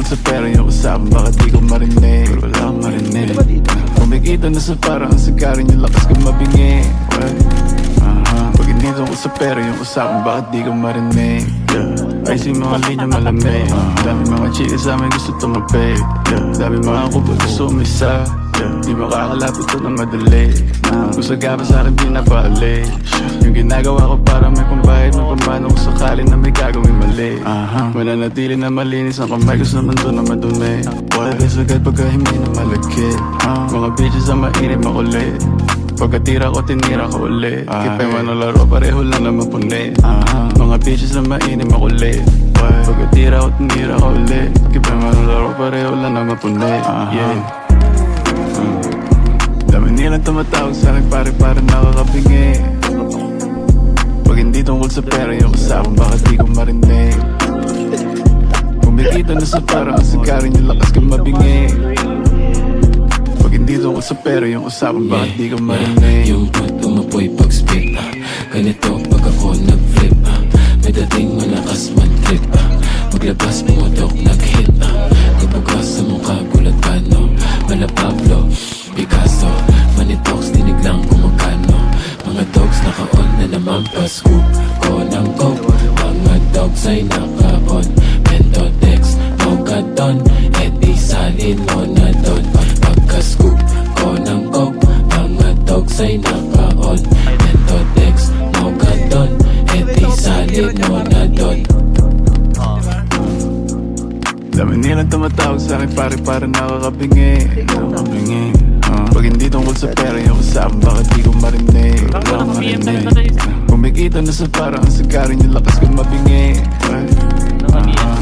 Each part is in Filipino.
sa pera yung usapan, bakit di ko marinig? Pero wala akong marinig. Kumikita na sa parang ang sagarin yung lakas kong mabingi. Pag hindi tungkol sa pera yung usapan, bakit di ko marinig? Ay si mga linya malamig. Dami mga chika sa amin gusto tumapig. Dami mga kubo gusto umisa. Di makakalapit ito na madali. Kung sagaba sa akin pinapaalay. Yung ginagawa ko para may pambayad, may pamano kung sakali na may gagawin mali. Mananatili na malinis ang kamay, gusto naman doon na madumi. Pwede sagad pagka hindi na malagkit. Mga bitches ang mainit makulit. Pagkatira ko, tinira ko ulit. Kipay man ang laro, pareho lang naman punit. Mga bitches na mainit makulit. Pagkatira ko, tinira ko ulit. Kipay man ang laro, pareho lang naman punit. Dami nilang tumatawag sa akin, pare-pare nakakapingi. Pag hindi tungkol sa pera yung usapan, bakit di ko marinig? Kumikita na sa parang ang sagarin yung lakas kong mabingi. Pag hindi tungkol sa pera yung usapan, bakit di ko marinig? Yung butt umapoy pag-spit ganito pag ako nag-flip may dating malakas man-trip maglabas pumutok nag-hit kabukas sa mukha gulat ka no Mala Pablo, Picasso Manitox, dinig lang kumagano mga dogs naka-on na naman pa-scoop ko ng coke mga dogs ay naka-on Pentotex, Mogadon edi salin mo na doon pagka-scoop ko ng coke mga dogs ay naka-on Pentotex, Mogadon edi salin mo na doon. Dami nilang tumatawag sa akin, pare-pare nakakapingi. Pag hindi tungkol sa pera yung usapan, bakit di ko marinig? Wala akong marinig. Kumikita na sa parang ang sagarin yung lakas kong mabingi.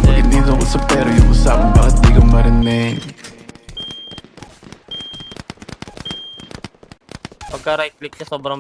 Pag hindi tungkol sa pera yung usapan, bakit di ko marinig? Pagka right click siya sobrang